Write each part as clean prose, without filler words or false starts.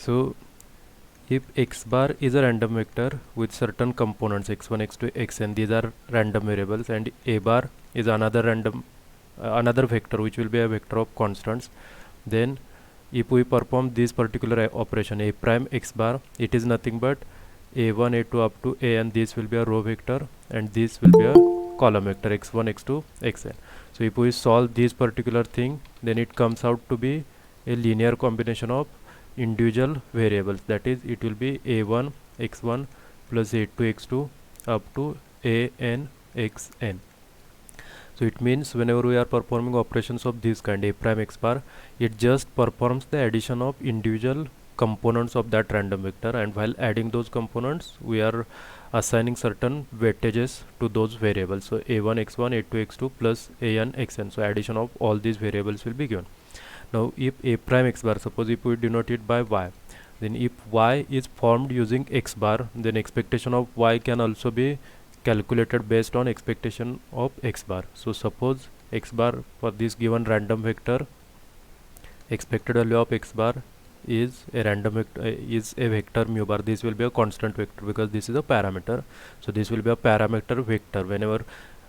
So if x bar is a random vector with certain components x1 x2 xn, these are random variables, and a bar is another random another vector which will be a vector of constants, then if we perform this particular operation a prime x bar, it is nothing but a1 a2 up to a, and this will be a row vector and this will be a column vector x1 x2 xn. So if we solve this particular thing, then it comes out to be a linear combination of individual variables, that is it will be a1 x1 plus a2 x2 up to a n xn. So it means whenever we are performing operations of this kind a prime x bar, it just performs the addition of individual components of that random vector, and while adding those components we are assigning certain weightages to those variables. So a1 x1 a2 x2 plus an xn, so addition of all these variables will be given. Now if a prime x bar, suppose if we denote it by y, then if y is formed using x bar, then expectation of y can also be calculated based on expectation of x bar. So suppose x bar for this given random vector, expected value of x bar is a random vector, is a vector mu bar. This will be a constant vector because this is a parameter. So this will be a parameter vector. Whenever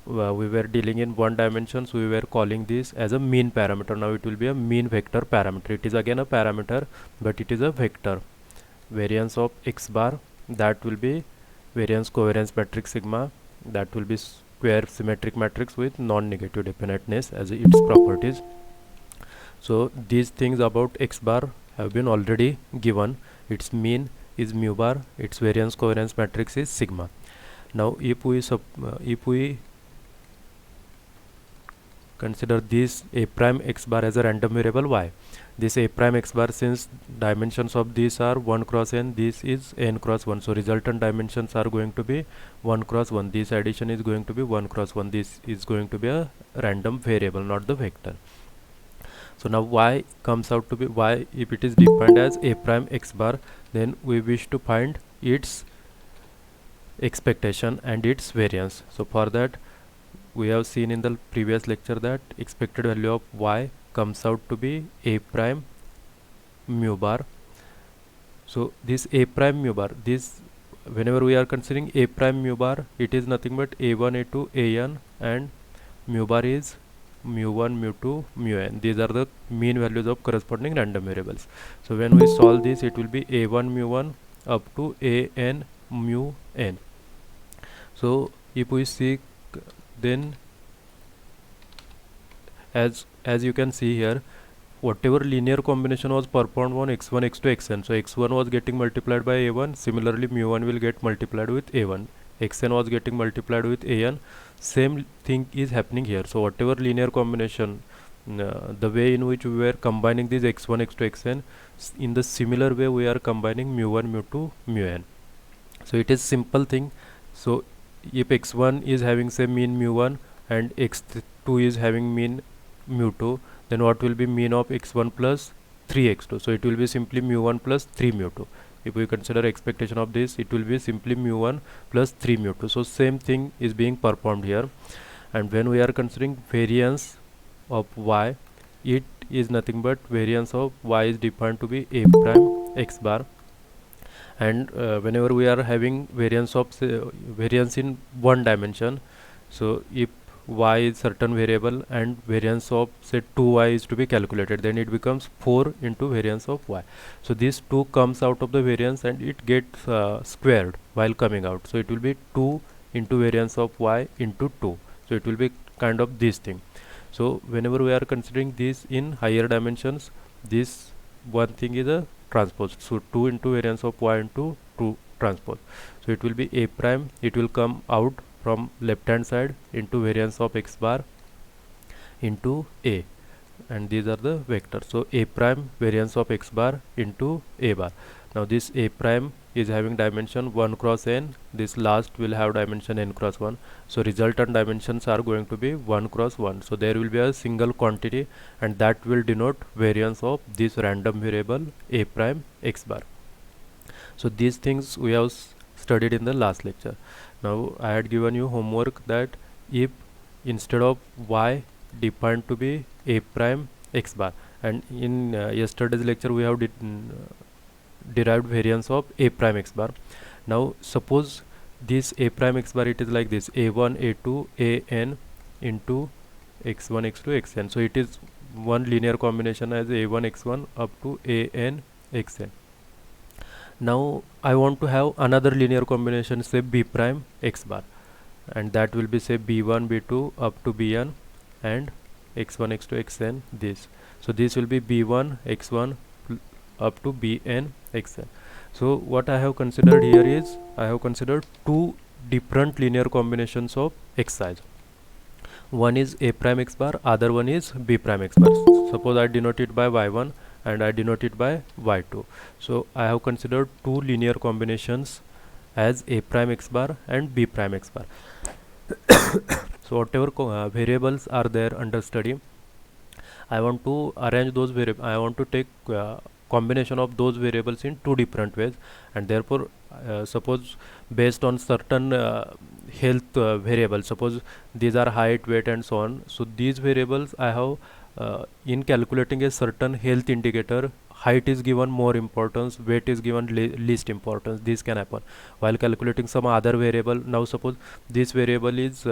we were dealing in one dimension, so we were calling this as a mean parameter. Now it will be a mean vector parameter. It is again a parameter, but it is a vector. Variance of x bar, that will be variance covariance matrix sigma, that will be square symmetric matrix with non-negative definiteness as its properties. So these things about x bar have been already given. Its mean is mu bar, its variance covariance matrix is sigma. Now if we consider this a prime x bar as a random variable y, this a prime x bar, since dimensions of these are 1 cross n, this is n cross 1, so resultant dimensions are going to be 1 cross 1, this addition is going to be 1 cross 1, this is going to be a random variable, not the vector. So now y comes out to be y, if it is defined as a prime x bar, then we wish to find its expectation and its variance. So for that we have seen in the previous lecture that expected value of y comes out to be a prime mu bar. So this a prime mu bar, this whenever we are considering a prime mu bar, it is nothing but a1 a2 an, and mu bar is mu1 mu2 mu n. These are the mean values of corresponding random variables. So when we solve this, it will be a1 mu1 up to a n mu n. So if we see, then as you can see here, whatever linear combination was performed on x1 x2 xn, so x1 was getting multiplied by a1, similarly mu1 will get multiplied with a1, xn was getting multiplied with an, same thing is happening here. So whatever linear combination, the way in which we were combining these x1 x2 xn, in the similar way we are combining mu1 mu2 mu n. So it is simple thing. So if x1 is having say mean mu1 and x2 is having mean mu2, then what will be mean of x1 plus 3x2? So it will be simply mu1 plus 3 mu2. If we consider expectation of this, it will be simply mu1 plus 3 mu2. So same thing is being performed here. And when we are considering variance of y, it is nothing but variance of y is defined to be a prime x bar. And whenever we are having variance of variance in one dimension, so if y is certain variable and variance of say 2y is to be calculated, then it becomes 4 into variance of y. So this 2 comes out of the variance and it gets squared while coming out, so it will be 2 into variance of y into 2. So it will be kind of this thing. So whenever we are considering this in higher dimensions, this one thing is a transpose, so 2 into variance of y into 2 transpose. So it will be a prime, it will come out from left hand side into variance of x bar into a, and these are the vectors. So a prime variance of x bar into a bar. Now this a prime is having dimension 1 cross n, this last will have dimension n cross 1, so resultant dimensions are going to be 1 cross 1. So there will be a single quantity, and that will denote variance of this random variable a prime x bar. So these things we have studied in the last lecture. Now I had given you homework that if instead of y defined to be a prime x bar, and in yesterday's lecture we have derived variance of a prime x bar. Now suppose this a prime x bar, it is like this: a1 a2 an into x1 x2 xn. So it is one linear combination as a1 x1 up to an xn. Now I want to have another linear combination, say b prime x bar, and that will be say b1 b2 up to bn and x1 x2 xn this. So this will be b1 x1 up to bn xn. So what I have considered here is I have considered two different linear combinations of xi's. One is a prime x bar, other one is b prime x bar. Suppose I denote it by y1 and I denote it by y2. So I have considered two linear combinations as a prime x bar and b prime x bar. So whatever variables are there under study, I want to arrange those variables. I want to take combination of those variables in two different ways, and therefore suppose based on certain health variables, suppose these are height, weight and so on. So these variables I have in calculating a certain health indicator, height is given more importance, weight is given least importance. This can happen while calculating some other variable. Now suppose this variable is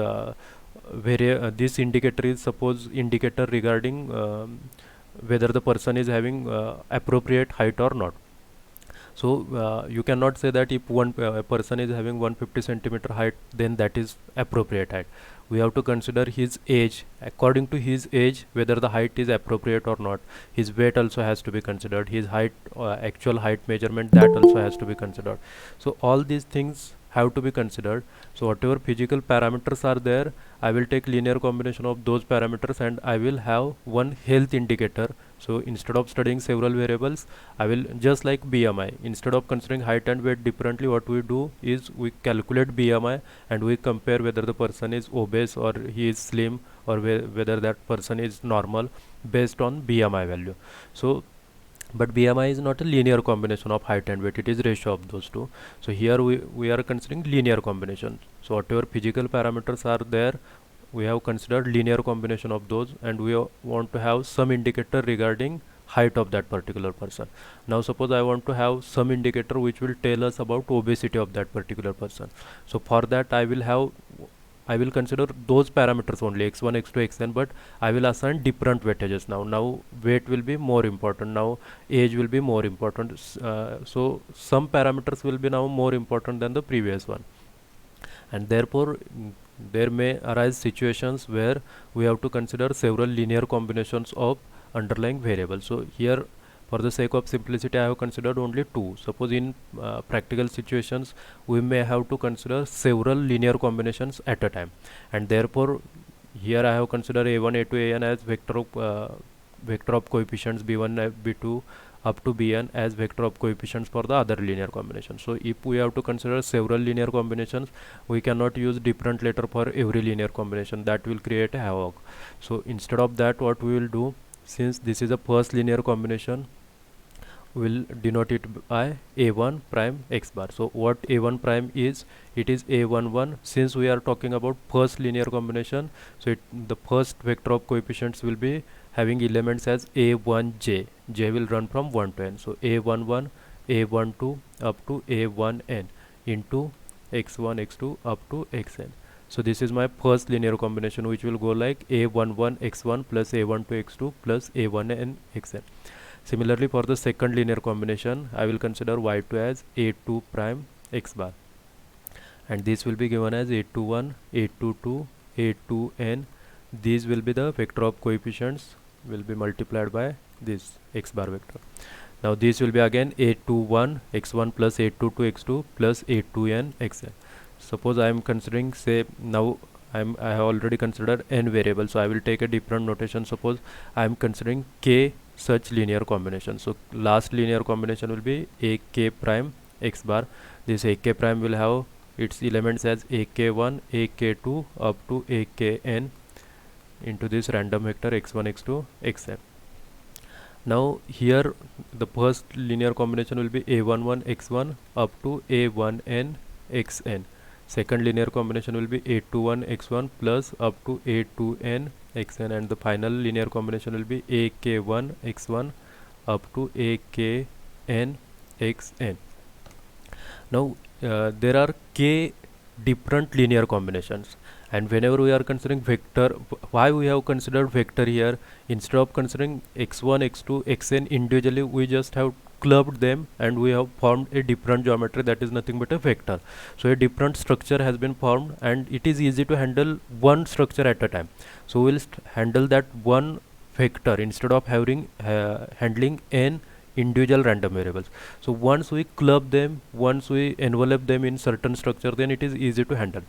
this indicator is suppose indicator regarding whether the person is having appropriate height or not. So you cannot say that if one person is having 150 centimeter height, then that is appropriate height. We have to consider his age. According to his age, whether the height is appropriate or not. His weight also has to be considered. His height, actual height measurement, that also has to be considered. So all these things have to be considered. So whatever physical parameters are there, I will take linear combination of those parameters and I will have one health indicator. So instead of studying several variables, I will just like BMI. Instead of considering height and weight differently, what we do is we calculate BMI and we compare whether the person is obese or he is slim, or whether that person is normal based on BMI value. So but BMI is not a linear combination of height and weight, it is ratio of those two. So here we are considering linear combination. So whatever physical parameters are there, we have considered linear combination of those, and we want to have some indicator regarding height of that particular person. Now suppose I want to have some indicator which will tell us about obesity of that particular person. So for that I will consider those parameters only, x1 x2 xn, but I will assign different weightages. Now weight will be more important, now age will be more important. So some parameters will be now more important than the previous one, and therefore there may arise situations where we have to consider several linear combinations of underlying variables. So here, for the sake of simplicity, I have considered only two. Suppose in practical situations we may have to consider several linear combinations at a time, and therefore here I have considered a1 a2 an as vector of coefficients b1 b2 up to bn as vector of coefficients for the other linear combination. So if we have to consider several linear combinations, we cannot use different letter for every linear combination. That will create a havoc. So instead of that, what we will do, since this is a first linear combination, we will denote it by a1 prime x bar. So what a1 prime is, it is a11. Since we are talking about first linear combination, so the first vector of coefficients will be having elements as a1j. J will run from 1 to n. So a11, a12 up to a1n into x1 x2 up to xn. So this is my first linear combination, which will go like a11 x1 plus a12 x2 plus a1n xn. Similarly, for the second linear combination, I will consider y2 as a2 prime x bar, and this will be given as a21, a22, a2n. These will be the vector of coefficients will be multiplied by this x bar vector. Now this will be again a21 x1 plus a22 x2 plus a2n xn. Suppose I am considering, say, now I have already considered n variables, so I will take a different notation. Suppose I am considering k such linear combination. So last linear combination will be ak prime x bar. This ak prime will have its elements as ak1, ak2 up to akn into this random vector x1 x2 xn. Now here the first linear combination will be a11 x1 up to a1n xn. Second linear combination will be a21 x1 plus up to a2n xn, and the final linear combination will be ak1 x1 up to akn xn. Now there are k different linear combinations, and whenever we are considering vector, why we have considered vector here instead of considering x1 x2 xn individually, we just have clubbed them and we have formed a different geometry that is nothing but a vector. So a different structure has been formed and it is easy to handle one structure at a time. So we will handle that one vector instead of having handling n individual random variables. So once we club them, once we envelop them in certain structure, then it is easy to handle.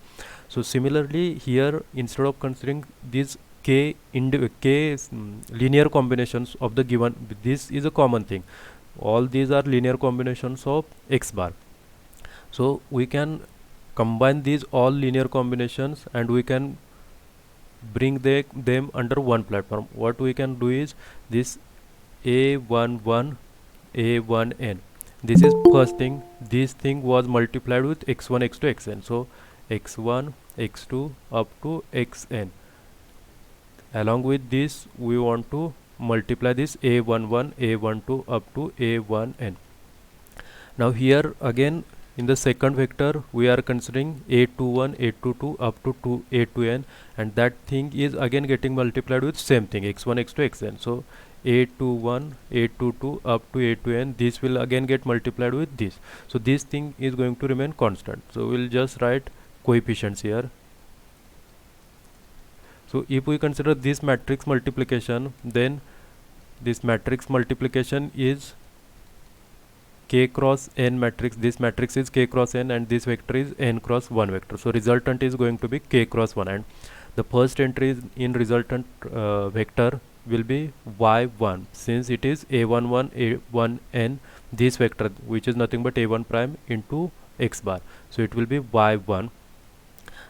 So similarly here, instead of considering these linear combinations of the given, this is a common thing, all these are linear combinations of x bar. So we can combine these all linear combinations and we can bring them under one platform. What we can do is this a11 a1n, this is first thing. This thing was multiplied with x1 x2 xn, so x1 x2 up to xn. Along with this we want to multiply this a11 a12 up to a1n. Now here again in the second vector we are considering a21 a22 up to a2n, and that thing is again getting multiplied with same thing x1 x2 xn. So a21 a22 up to a2n, this will again get multiplied with this. So this thing is going to remain constant, so we'll just write coefficients here. So if we consider this matrix multiplication, then this matrix multiplication is k cross n matrix. This matrix is k cross n and this vector is n cross 1 vector. So resultant is going to be k cross 1, and the first entry in resultant vector will be y1, since it is a11 a1n, this vector which is nothing but a1 prime into x bar, so it will be y1.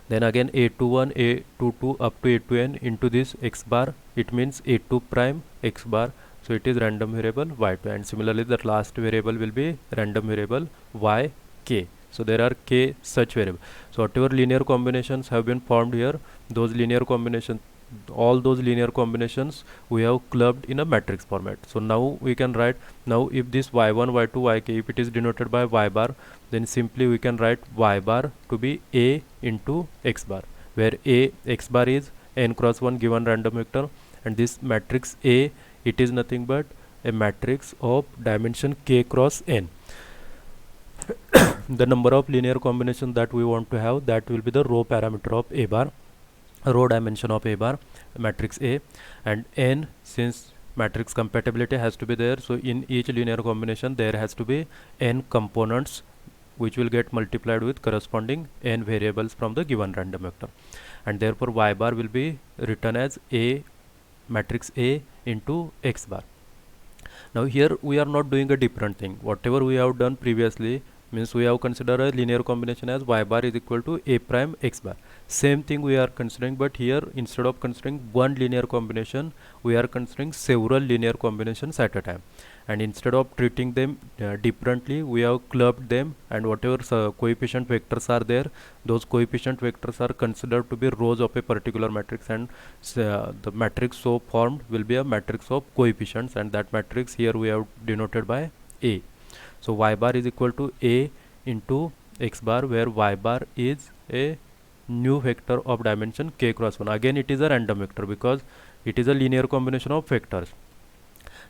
Then again a21 a22 up to a2n into this x bar, it means a2 prime x bar, so it is random variable y2, and similarly the last variable will be random variable yk. So there are k such variables. So whatever linear combinations have been formed here, those linear combinations, all those linear combinations we have clubbed in a matrix format. So now we can write, now if this y1 y2 yk, if it is denoted by y bar, then simply we can write y bar to be a into x bar, where a x bar is n cross 1 given random vector, and this matrix A, it is nothing but a matrix of dimension k cross n. The number of linear combinations that we want to have, that will be the row parameter of a bar, row dimension of a bar, matrix A, and n, since matrix compatibility has to be there, so in each linear combination there has to be n components which will get multiplied with corresponding n variables from the given random vector, and therefore y bar will be written as a matrix A into x bar. Now here we are not doing a different thing. Whatever we have done previously, means we have considered a linear combination as y bar is equal to a prime x bar. Same thing we are considering, but here instead of considering one linear combination, we are considering several linear combinations at a time, and instead of treating them differently, we have clubbed them, and whatever coefficient vectors are there, those coefficient vectors are considered to be rows of a particular matrix, and the matrix so formed will be a matrix of coefficients, and that matrix here we have denoted by A. So y bar is equal to A into x bar, where y bar is a new vector of dimension k cross 1. Again it is a random vector because it is a linear combination of vectors.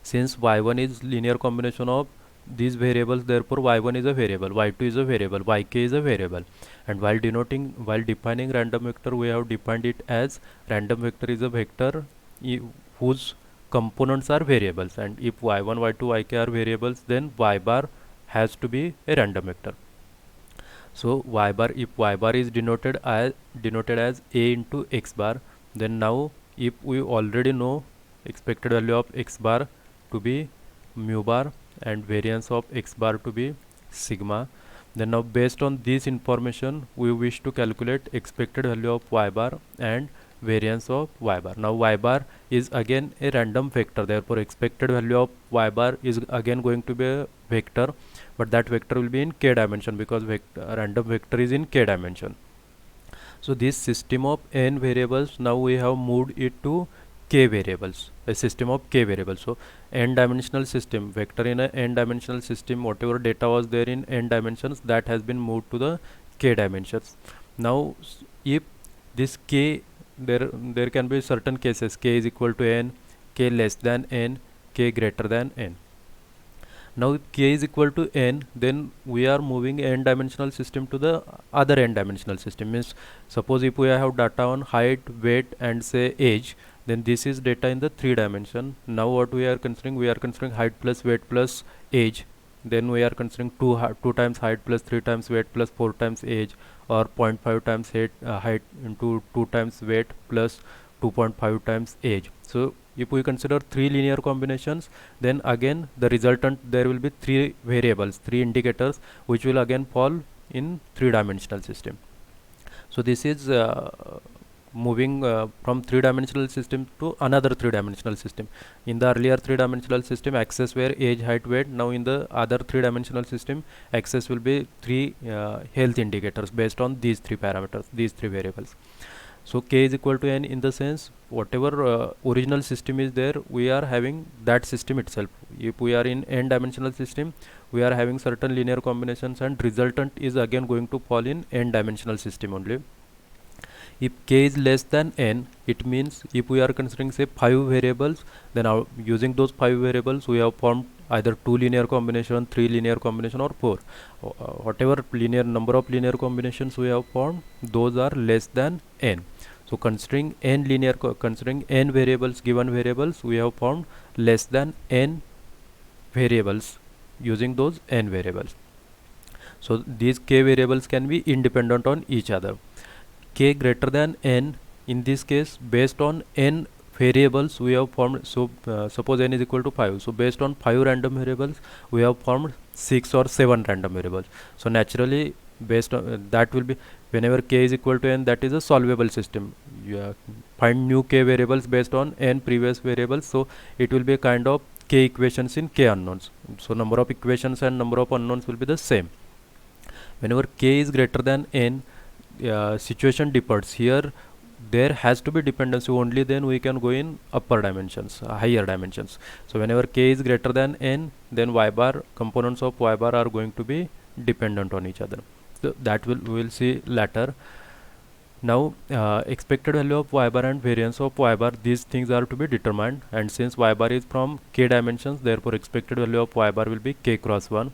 Since y1 is linear combination of these variables, therefore y1 is a variable, y2 is a variable, yk is a variable, and while defining random vector, we have defined it as random vector is a vector whose components are variables, and if y1 y2 yk are variables, then y bar has to be a random vector. So y bar, if y bar is denoted as a into x bar, then now if we already know expected value of x bar to be mu bar and variance of x bar to be sigma, then now based on this information we wish to calculate expected value of y bar and variance of y bar. Now y bar is again a random vector, therefore expected value of y bar is again going to be a vector, but that vector will be in k dimension because random vector is in k dimension. So this system of n variables, now we have moved it to k variables, a system of k variables. So n dimensional system, vector in a n dimensional system, whatever data was there in n dimensions, that has been moved to the k dimensions. Now if this k, there can be certain cases, k is equal to n, k less than n, k greater than n. Now if k is equal to n, then we are moving n dimensional system to the other n dimensional system. Means suppose if we have data on height, weight and say age, then this is data in the 3 dimension. Now what we are considering, we are considering height plus weight plus age. Then we are considering 2 times height plus 3 times weight plus 4 times age, or 0.5 times height into 2 times weight plus 2.5 times age. So if we consider 3 linear combinations, then again the resultant, there will be 3 variables, 3 indicators, which will again fall in 3 dimensional system. So this is moving from 3 dimensional system to another 3 dimensional system. In the earlier 3 dimensional system, axes were age, height, weight. Now in the other 3 dimensional system, axes will be 3 health indicators based on these 3 parameters, these 3 variables. So k is equal to n, in the sense whatever original system is there, we are having that system itself. If we are in n dimensional system, we are having certain linear combinations, and resultant is again going to fall in n dimensional system only. If k is less than n, it means if we are considering say 5 variables, then using those 5 variables we have formed either 2 linear combination, 3 linear combination, or 4. Whatever linear number of linear combinations we have formed, those are less than n. So considering considering n variables, given variables, we have formed less than n variables using those n variables. So these k variables can be independent on each other. K greater than n, in this case based on n variables we have formed. So suppose n is equal to 5, so based on 5 random variables we have formed 6 or 7 random variables. So naturally based on that will be, whenever k is equal to n, that is a solvable system. You find new k variables based on n previous variables, so it will be a kind of k equations in k unknowns. So number of equations and number of unknowns will be the same. Whenever k is greater than n, situation differs. Here there has to be dependency, only then we can go in upper dimensions, higher dimensions. So whenever k is greater than n, then y bar, components of y bar are going to be dependent on each other. So that we will see later. Now expected value of y bar and variance of y bar, these things are to be determined, and since y bar is from k dimensions, therefore expected value of y bar will be k cross 1.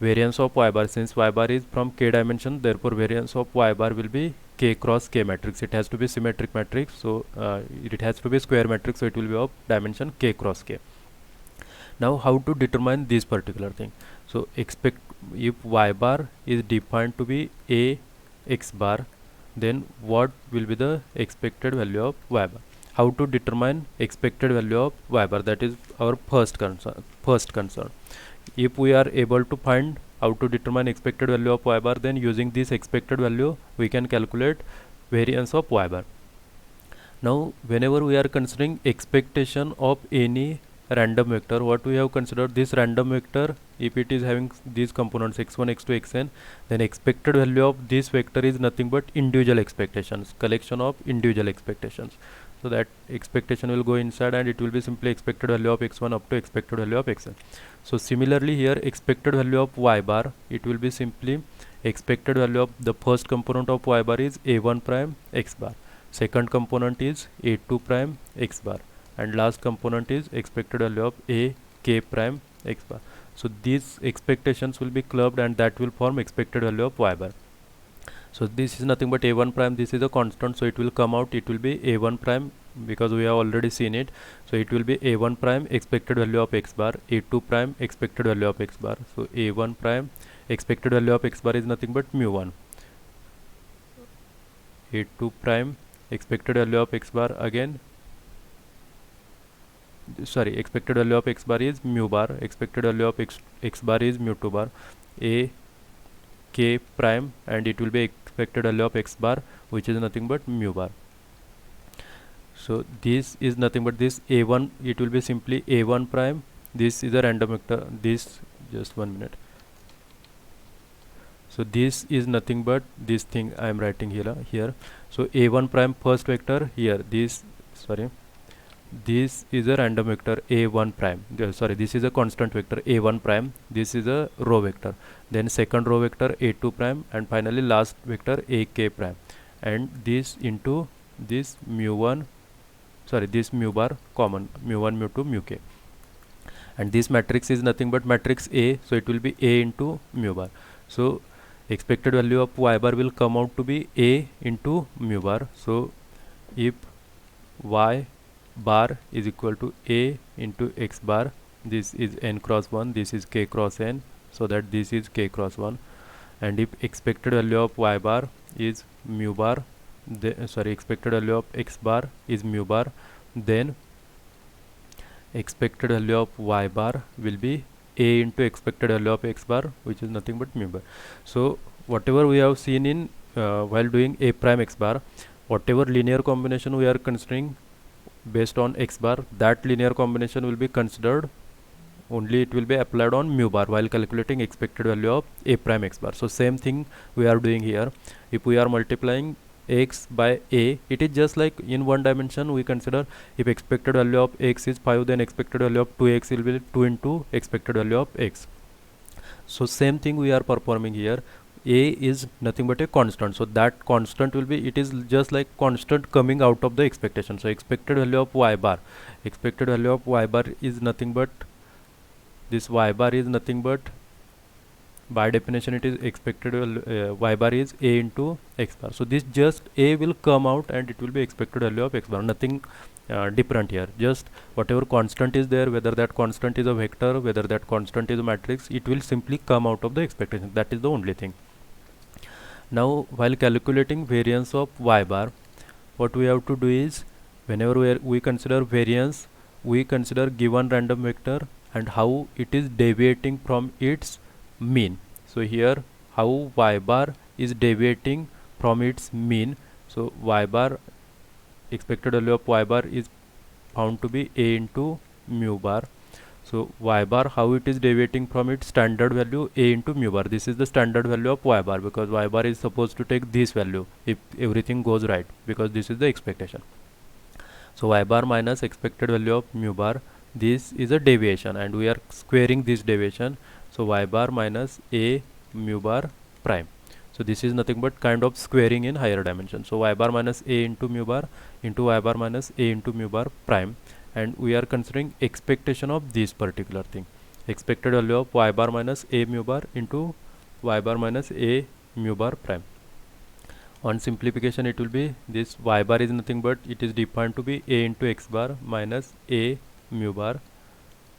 Variance of y bar, since y bar is from k dimension, therefore variance of y bar will be k cross k matrix. It has to be symmetric matrix, so it has to be square matrix, so it will be of dimension k cross k. Now how to determine this particular thing? So expect, if y bar is defined to be a x bar, then what will be the expected value of y bar? How to determine expected value of y bar? That is our first concern. If we are able to find how to determine expected value of y bar, then using this expected value we can calculate variance of y bar. Now whenever we are considering expectation of any random vector, what we have considered, this random vector, if it is having these components x1, x2, xn, then expected value of this vector is nothing but individual expectations, collection of individual expectations. So that expectation will go inside, and it will be simply expected value of x1 up to expected value of xn. So similarly here, expected value of y bar, it will be simply expected value of the first component of y bar is a1 prime x bar, second component is a2 prime x bar, and last component is expected value of a k prime x bar. So these expectations will be clubbed, and that will form expected value of y bar. So this is nothing but a1 prime, this is a constant, so it will come out, it will be a1 prime, because we have already seen it. So it will be a1 prime expected value of x bar, a2 prime expected value of x bar. So a1 prime expected value of x bar is nothing but mu1, a2 prime expected value of x bar, again sorry, expected value of x bar is mu bar, expected value of x bar is mu2 bar, a k prime, and it will be expected value of x bar, which is nothing but mu bar. So this is nothing but this a1, it will be simply a1 prime, this is a random vector, this, just 1 minute. So this is nothing but this thing I am writing here. So a1 prime first vector here, this, sorry, this is a random vector a1 prime, sorry, this is a constant vector a1 prime, this is a row vector, then second row vector a2 prime, and finally last vector ak prime, and this into this mu1, sorry, this mu bar common, mu1 mu2 mu k, and this matrix is nothing but matrix A, so it will be A into mu bar. So expected value of y bar will come out to be A into mu bar. So if y bar is equal to A into x bar, this is n cross 1, this is k cross n, so that this is k cross 1, and if expected value of y bar is mu bar, expected value of x bar is mu bar, then expected value of y bar will be A into expected value of x bar, which is nothing but mu bar. So whatever we have seen in while doing A prime x bar, whatever linear combination we are considering based on x bar, that linear combination will be considered, only it will be applied on mu bar while calculating expected value of A prime x bar. So same thing we are doing here. If we are multiplying x by A, it is just like in one dimension we consider if expected value of x is 5, then expected value of 2x will be 2 into expected value of x. So same thing we are performing here. A is nothing but a constant, so that constant will be, it is just like constant coming out of the expectation. So expected value of y bar, expected value of y bar is nothing but, this y bar is nothing but, by definition it is expected y bar is A into x bar. So this just A will come out and it will be expected value of x bar, nothing different here. Just whatever constant is there, whether that constant is a vector, whether that constant is a matrix, it will simply come out of the expectation. That is the only thing. Now while calculating variance of y bar, what we have to do is, whenever we consider variance, we consider given random vector and how it is deviating from its mean. So here how y bar is deviating from its mean. So y bar, expected value of y bar is found to be A into mu bar. So y bar, how it is deviating from its standard value A into mu bar. This is the standard value of y bar, because y bar is supposed to take this value if everything goes right, because this is the expectation. So y bar minus expected value of mu bar, this is a deviation and we are squaring this deviation. So y bar minus A mu bar prime. So this is nothing but kind of squaring in higher dimension. So y bar minus A into mu bar into y bar minus A into mu bar prime, and we are considering expectation of this particular thing. Expected value of y bar minus A mu bar into y bar minus A mu bar prime. On simplification it will be, this y bar is nothing but, it is defined to be A into x bar minus A mu bar,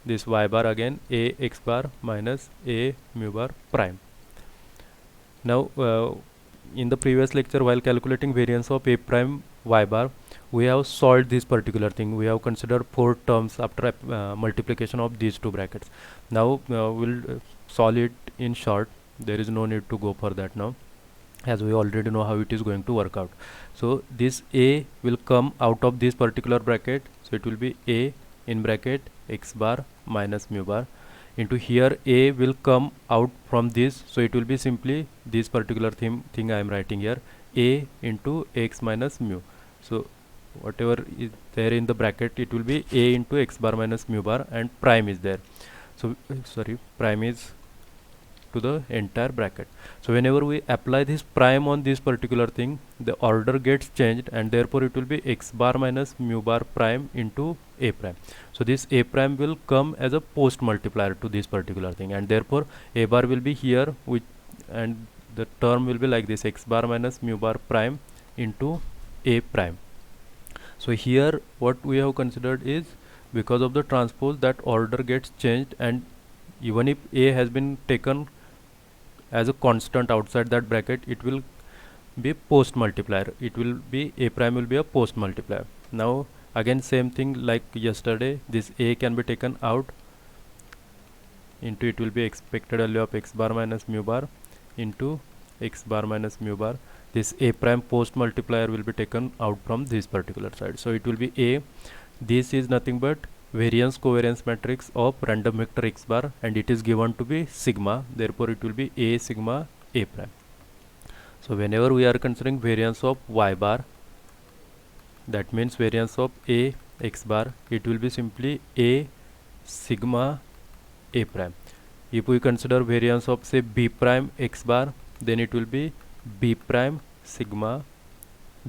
this y bar again A x bar minus A mu bar prime. Now in the previous lecture, while calculating variance of A prime y bar, we have solved this particular thing. We have considered 4 terms after multiplication of these two brackets. Now we'll solve it in short. There is no need to go for that now, as we already know how it is going to work out. So this A will come out of this particular bracket, so it will be A in bracket x bar minus mu bar, into here A will come out from this, so it will be simply this particular thing I am writing here, A into x minus mu. So whatever is there in the bracket, it will be A into x bar minus mu bar, and prime is there. So prime is to the entire bracket. So whenever we apply this prime on this particular thing, the order gets changed, and therefore it will be x bar minus mu bar prime into A prime. So this A prime will come as a post multiplier to this particular thing, and therefore A bar will be here, and the term will be like this, x bar minus mu bar prime into A prime. So here what we have considered is, because of the transpose, that order gets changed, and even if A has been taken as a constant outside that bracket, it will be post multiplier. It will be A prime will be a post multiplier. Now again same thing like yesterday, this A can be taken out, into it will be expected value of x bar minus mu bar into x bar minus mu bar. This A prime post multiplier will be taken out from this particular side, so it will be A. This is nothing but variance covariance matrix of random vector x bar, and it is given to be sigma, therefore it will be A sigma A prime. So whenever we are considering variance of y bar, that means variance of A x bar, it will be simply a sigma a prime. If we consider variance of say b prime x bar, then it will be b prime sigma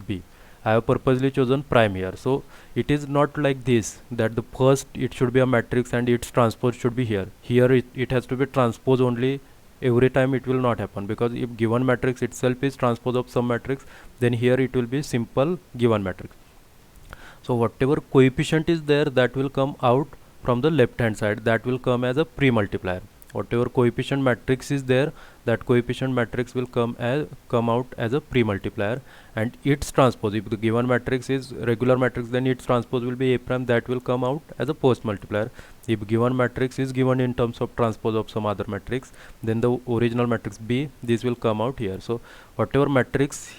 b. I have purposely chosen prime here, so it is not like this that the first it should be a matrix and its transpose should be here. Here it has to be transpose only. Every time it will not happen, because if given matrix itself is transpose of some matrix, then here it will be simple given matrix. So whatever coefficient is there, that will come out from the left hand side, that will come as a pre-multiplier. Whatever coefficient matrix is there, that coefficient matrix will come out as a pre-multiplier, and its transpose, if the given matrix is regular matrix, then its transpose will be a prime, that will come out as a post multiplier. If given matrix is given in terms of transpose of some other matrix, then the original matrix B, this will come out here. So whatever matrix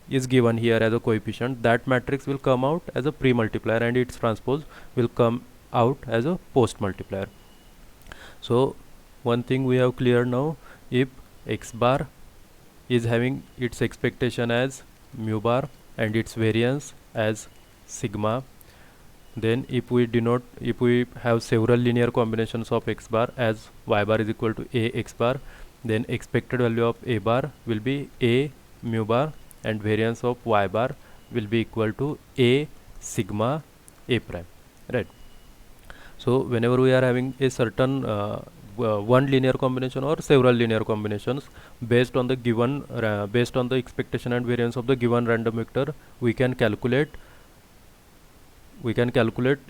is given here as a coefficient, that matrix will come out as a pre-multiplier, and its transpose will come out as a post multiplier. So one thing we have clear now, if x bar is having its expectation as mu bar and its variance as sigma, then if we have several linear combinations of x bar as y bar is equal to a x bar, then expected value of a bar will be a mu bar, and variance of y bar will be equal to a sigma a prime, right? So whenever we are having a certain one linear combination or several linear combinations based on the given based on the expectation and variance of the given random vector, we can calculate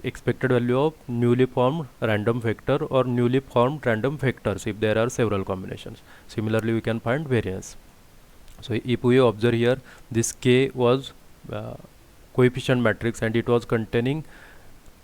expected value of newly formed random vector or newly formed random vectors if there are several combinations. Similarly, we can find variance. So if we observe here, this K was coefficient matrix, and it was containing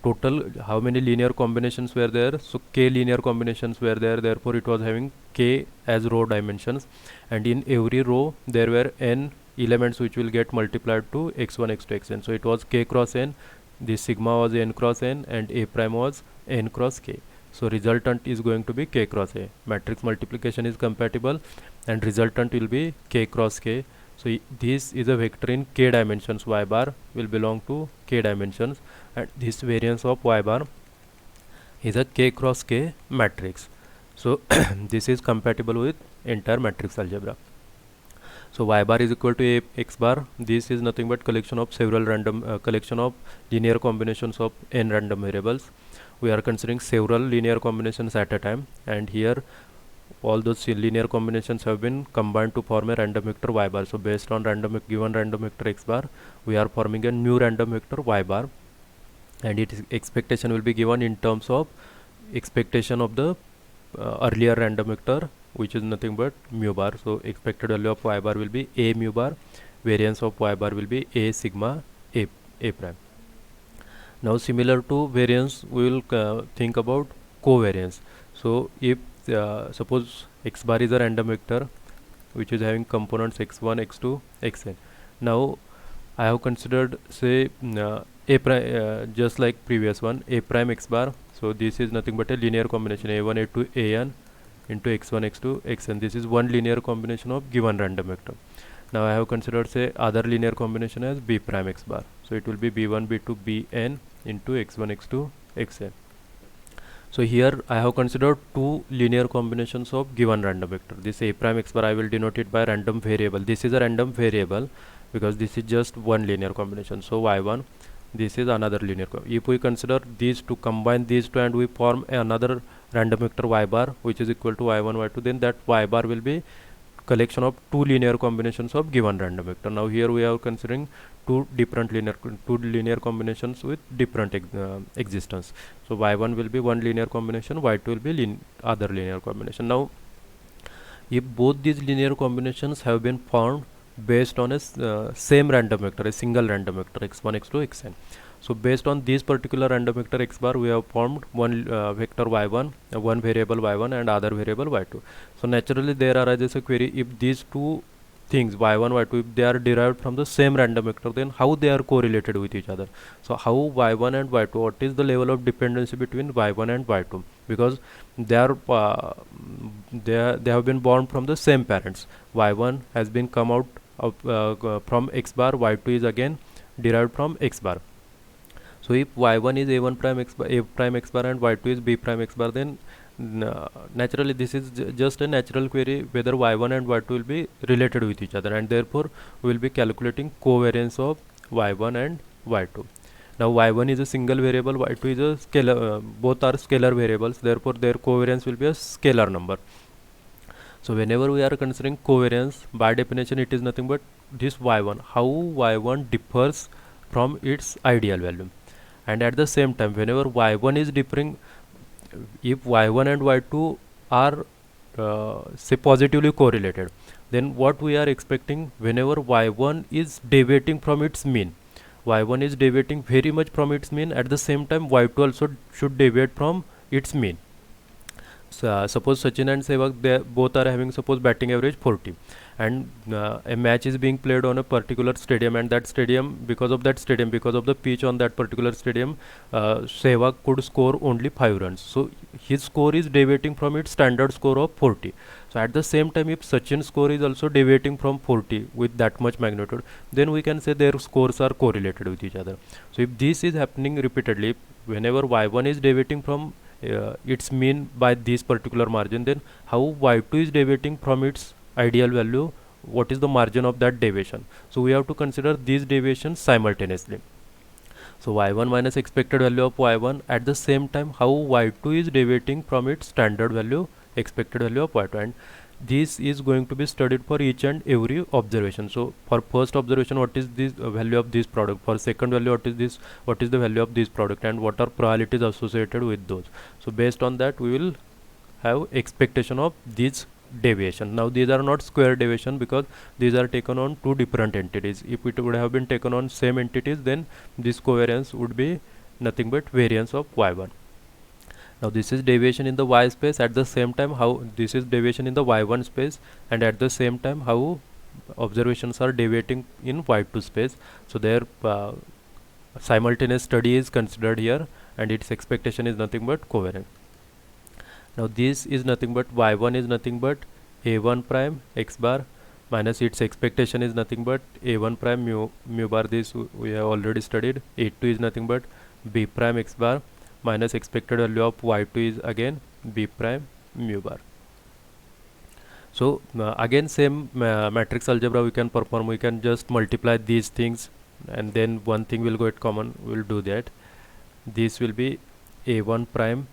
total how many linear combinations were there. So K linear combinations were there, therefore it was having K as row dimensions, and in every row there were n elements which will get multiplied to x1 x2 xn. So it was K cross n, this sigma was n cross n, and a prime was n cross k. So resultant is going to be k cross a. Matrix multiplication is compatible, and resultant will be k cross k. So this is a vector in k dimensions. Y bar will belong to k dimensions, and this variance of y bar is a k cross k matrix. So this is compatible with entire matrix algebra. So y bar is equal to a x bar. This is nothing but collection of several random collection of linear combinations of n random variables. We are considering several linear combinations at a time, and here all those linear combinations have been combined to form a random vector y bar. So based on given random vector x bar, we are forming a new random vector y bar, and its expectation will be given in terms of expectation of the earlier random vector, which is nothing but mu bar. So expected value of y bar will be a mu bar, variance of y bar will be a sigma a prime. Now similar to variance, we will think about covariance. So if suppose x bar is a random vector which is having components x1 x2 xn. Now I have considered say a prime just like previous one, a prime x bar. So this is nothing but a linear combination a1 a2 an into x1 x2 xn. This is one linear combination of given random vector. Now I have considered say other linear combination as b prime x bar. So it will be b1 b2 bn into x1 x2 xn. So here I have considered two linear combinations of given random vector. This a prime x bar I will denote it by random variable. This is a random variable because this is just one linear combination. So y1, this is another linear. If we consider these two, combine these two, and we form another random vector y bar which is equal to y1 y2, then that y bar will be collection of two linear combinations of given random vector. Now here we are considering two linear combinations with different existence. So y1 will be one linear combination, y2 will be other linear combination. Now if both these linear combinations have been formed based on a same random vector, a single random vector x1 x2 xn. So based on this particular random vector x bar, we have formed one vector y1, one variable y1 and other variable y2. So naturally there arises a query, if these two things y1 y2, if they are derived from the same random vector, then how they are correlated with each other. So how y1 and y2, what is the level of dependency between y1 and y2, because they are they have been born from the same parents. Y1 has been come out of from x bar, y2 is again derived from x bar. So if y1 is a1 prime x bar, a prime x bar and y2 is b prime x bar, then naturally this is just a natural query whether y1 and y2 will be related with each other, and therefore we will be calculating covariance of y1 and y2. Now y1 is a single variable, y2 is a scalar, both are scalar variables, therefore their covariance will be a scalar number. So whenever we are considering covariance, by definition it is nothing but this y1, how y1 differs from its ideal value. And at the same time, whenever y1 is differing, if y1 and y2 are say positively correlated, then what we are expecting, whenever y1 is deviating from its mean, y1 is deviating very much from its mean, at the same time y2 also should deviate from its mean. So, suppose Sachin and Sehwag, they both are having suppose batting average 40, and a match is being played on a particular stadium, and that stadium, because of the pitch on that particular stadium, Sehwag could score only 5 runs, so his score is deviating from its standard score of 40. So at the same time, if Sachin's score is also deviating from 40 with that much magnitude, then we can say their scores are correlated with each other. So if this is happening repeatedly, whenever y1 is deviating from its mean by this particular margin, then how y2 is deviating from its ideal value, what is the margin of that deviation. So we have to consider these deviations simultaneously. So y1 minus expected value of y1, at the same time how y2 is deviating from its standard value, expected value of y2, and this is going to be studied for each and every observation. So for first observation, what is this value of this product, for second value what is the value of this product, and what are probabilities associated with those. So based on that we will have expectation of these deviation. Now these are not square deviation because these are taken on two different entities. If it would have been taken on same entities, then this covariance would be nothing but variance of y1. Now this is deviation in the y space, at the same time how this is deviation in the y1 space, and at the same time how observations are deviating in y2 space. So their simultaneous study is considered here, and its expectation is nothing but covariant. Now this is nothing but y1 is nothing but a1 prime x bar minus its expectation is nothing but a1 prime mu bar, this we have already studied. A2 is nothing but b prime x bar minus expected value of y2 is again b prime mu bar. So again same matrix algebra we can perform. We can just multiply these things and then one thing will get common, we'll do that. This will be a1 prime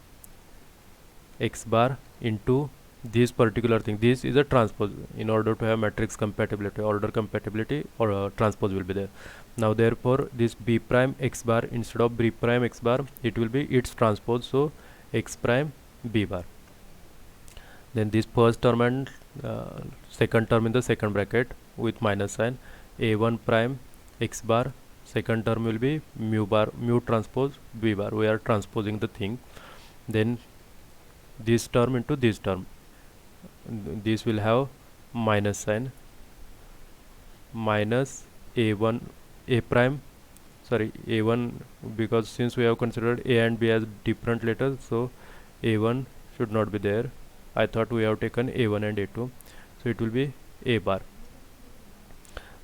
x bar into this particular thing. This is a transpose. In order to have matrix compatibility, order compatibility, or transpose will be there. Now therefore this b prime x bar, instead of b prime x bar, it will be its transpose, so x prime b bar. Then this first term and second term in the second bracket with minus sign, a1 prime x bar, second term will be mu bar, mu transpose b bar. We are transposing the thing. Then this term into this term, this will have minus sign, minus a1 a prime, sorry a1, because since we have considered a and b as different letters, so a1 should not be there. I thought we have taken a1 and a2, so it will be a bar.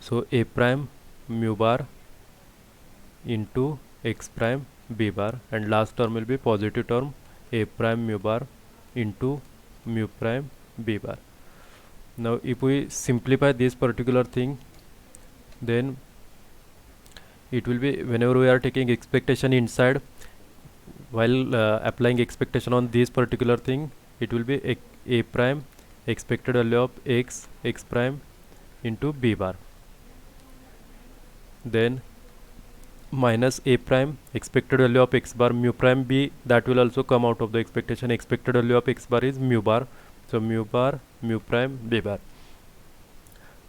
So a prime mu bar into x prime b bar, and last term will be positive term, a prime mu bar into mu prime b bar. Now if we simplify this particular thing, then it will be, whenever we are taking expectation inside, while applying expectation on this particular thing, it will be a prime expected value of x prime into b bar, then minus a prime expected value of x bar mu prime b, that will also come out of the expectation. Expected value of x bar is mu bar, so mu bar mu prime b bar,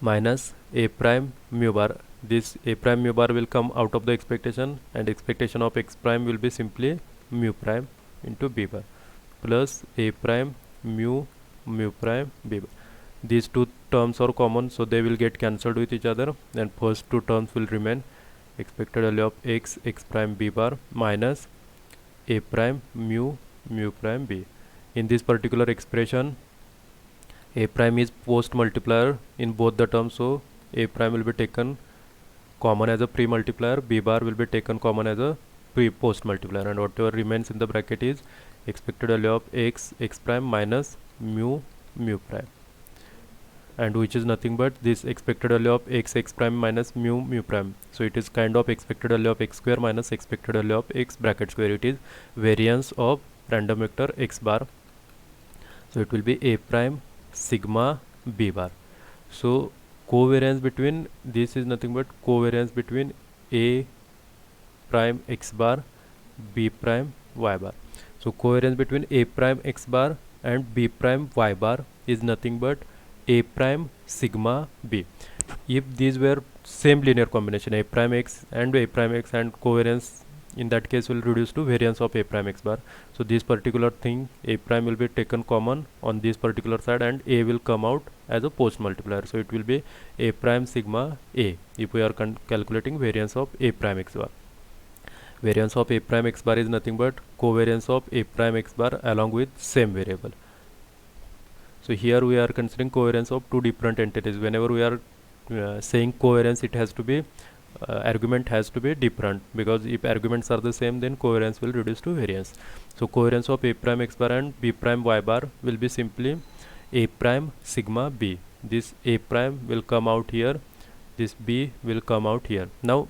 minus a prime mu bar. This a prime mu bar will come out of the expectation, and expectation of x prime will be simply mu prime into b bar, plus a prime mu prime b bar. These two terms are common, so they will get cancelled with each other, and first two terms will remain, expected value of x prime b bar minus a prime mu prime b. In this particular expression, a prime is post multiplier in both the terms, so a prime will be taken common as a pre multiplier, b bar will be taken common as a post multiplier, and whatever remains in the bracket is expected value of x prime minus mu prime, and which is nothing but this expected value of x prime minus mu prime. So it is kind of expected value of x square minus expected value of x bracket square. It is variance of random vector x bar. So it will be a prime sigma b bar. So covariance between this is nothing but covariance between a prime x bar b prime y bar. So covariance between a prime x bar and b prime y bar is nothing but a prime sigma b. If these were same linear combination a prime x and covariance in that case will reduce to variance of a prime x bar. So this particular thing a prime will be taken common on this particular side and a will come out as a post multiplier. So it will be a prime sigma a if we are calculating variance of a prime x bar. Variance of a prime x bar is nothing but covariance of a prime x bar along with same variable. So here we are considering covariance of two different entities. Whenever we are saying covariance, it has to be argument has to be different, because if arguments are the same then covariance will reduce to variance. So covariance of a prime x bar and b prime y bar will be simply a prime sigma b. This a prime will come out here, this b will come out here. Now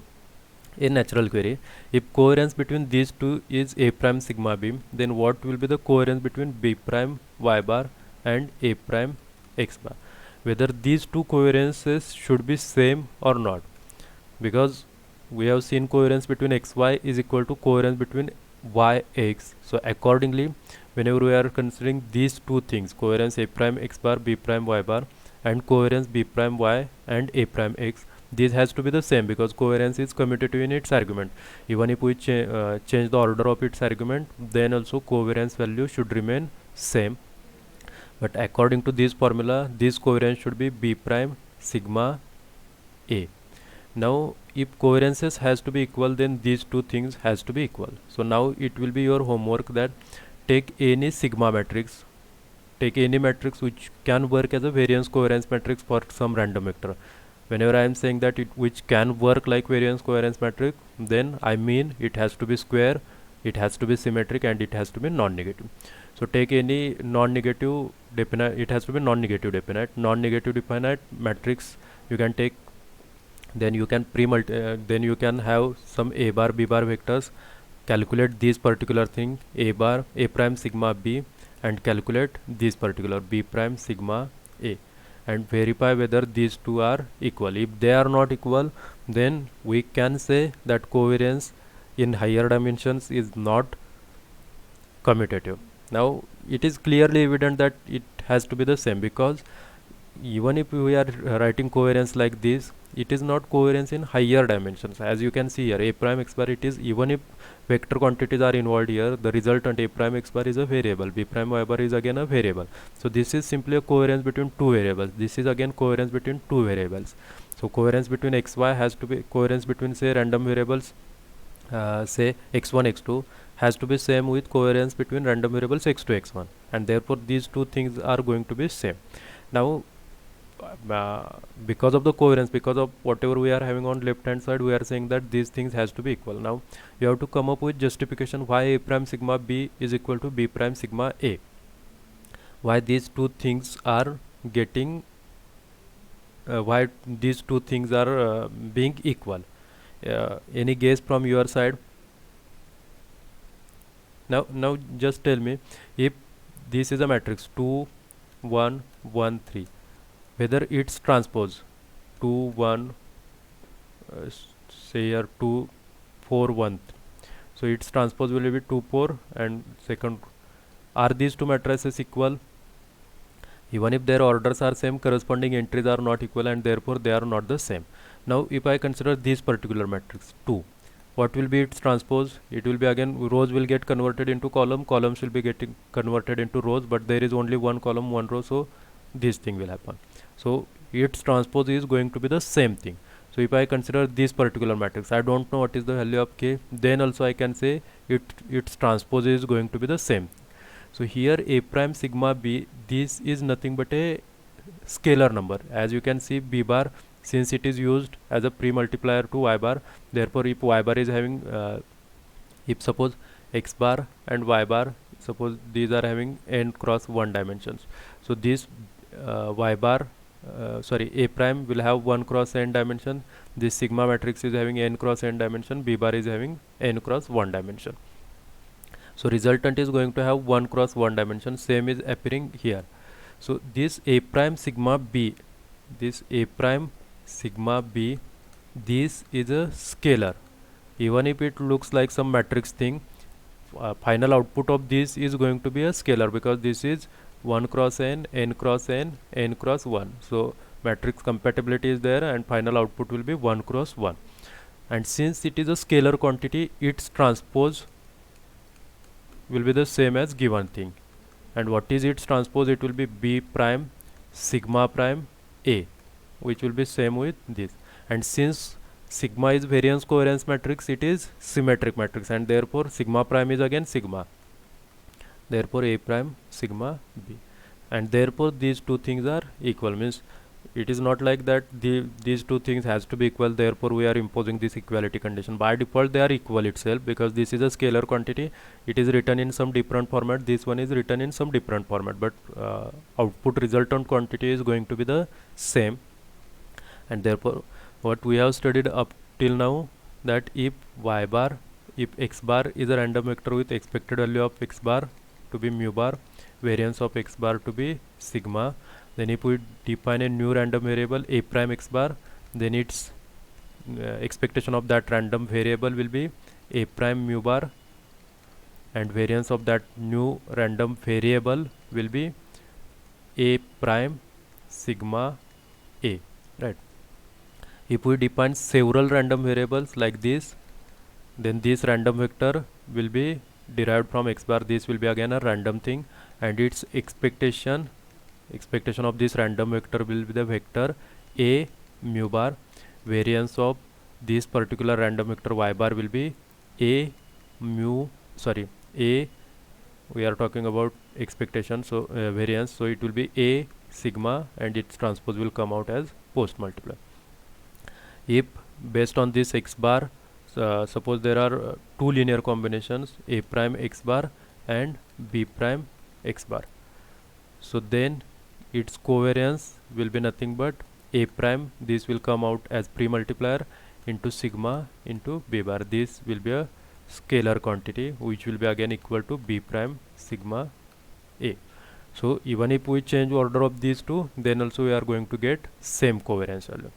a natural query, if covariance between these two is a prime sigma b, then what will be the covariance between b prime y bar and a prime x bar? Whether these two covariances should be same or not, because we have seen covariance between xy is equal to covariance between yx. So accordingly, whenever we are considering these two things, covariance a prime x bar b prime y bar and covariance b prime y and a prime x, this has to be the same, because covariance is commutative in its argument. Even if we change the order of its argument, then also covariance value should remain same. But according to this formula, this covariance should be b prime sigma a. Now if covariances has to be equal, then these two things has to be equal. So now it will be your homework that take any sigma matrix, take any matrix which can work as a variance covariance matrix for some random vector. Whenever I am saying that it which can work like variance covariance matrix, then I mean it has to be square, it has to be symmetric, and it has to be non-negative. So take any non-negative definite, it has to be non-negative definite matrix you can take. Then you can then you can have some a bar b bar vectors, calculate this particular thing a bar a prime sigma b, and calculate this particular b prime sigma a, and verify whether these two are equal. If they are not equal, then we can say that covariance in higher dimensions is not commutative. Now it is clearly evident that it has to be the same, because even if we are writing covariance like this, it is not covariance in higher dimensions. As you can see here, a prime x bar, it is even if vector quantities are involved here, the resultant a prime x bar is a variable, b prime y bar is again a variable. So this is simply a covariance between two variables. This is again covariance between two variables. So covariance between xy has to be covariance between say random variables, say x1 x2 has to be same with covariance between random variables x2 x1, and therefore these two things are going to be same. Now because of the covariance, because of whatever we are having on left hand side, we are saying that these things has to be equal. Now you have to come up with justification why a prime sigma b is equal to b prime sigma a, why these two things are getting why these two things are being equal. Any guess from your side? Now just tell me, if this is a matrix 2 1 1 3, whether its transpose 2 1 say here 2 4 1, so its transpose will be 2 4, and second, are these two matrices equal? Even if their orders are same, corresponding entries are not equal, and therefore they are not the same. Now if I consider this particular matrix 2, what will be its transpose? It will be again rows will get converted into columns will be getting converted into rows, but there is only one column one row, so this thing will happen. So its transpose is going to be the same thing. So if I consider this particular matrix, I don't know what is the value of k, then also I can say its transpose is going to be the same. So here a prime sigma b, this is nothing but a scalar number. As you can see, b bar, since it is used as a pre-multiplier to y bar, therefore if y bar is having If suppose x bar and y bar, suppose these are having n cross 1 dimensions, so this y bar sorry, a prime will have 1 cross n dimension, this sigma matrix is having n cross n dimension, b bar is having n cross 1 dimension. So resultant is going to have 1 cross 1 dimension, same is appearing here. So this a prime sigma b, this a prime sigma b, this is a scalar. Even if it looks like some matrix thing, final output of this is going to be a scalar, because this is 1 cross n, n cross n, n cross 1. So matrix compatibility is there and final output will be 1 cross 1. And since it is a scalar quantity, its transpose will be the same as given thing. And what is its transpose? It will be b prime sigma prime a, which will be same with this. And since sigma is variance covariance matrix, it is symmetric matrix, and therefore sigma prime is again sigma, therefore a prime sigma b, and therefore these two things are equal. Means it is not like that these two things has to be equal, therefore we are imposing this equality condition. By default they are equal itself, because this is a scalar quantity, it is written in some different format, this one is written in some different format, but output resultant quantity is going to be the same. And therefore what we have studied up till now, that if y bar, if x bar is a random vector with expected value of x bar to be mu bar, variance of x bar to be sigma, then if we define a new random variable a prime x bar, then its expectation of that random variable will be a prime mu bar, and variance of that new random variable will be a prime sigma a, right? If we define several random variables like this, then this random vector will be derived from x bar, this will be again a random thing, and its expectation of this random vector will be the vector a mu bar, variance of this particular random vector y bar will be a we are talking about expectation, so variance, so it will be a sigma, and its transpose will come out as post multiply. If based on this x bar, suppose there are two linear combinations a prime x bar and b prime x bar, so then its covariance will be nothing but a prime, this will come out as pre-multiplier, into sigma into b bar, this will be a scalar quantity which will be again equal to b prime sigma a. So even if we change order of these two, then also we are going to get same covariance value.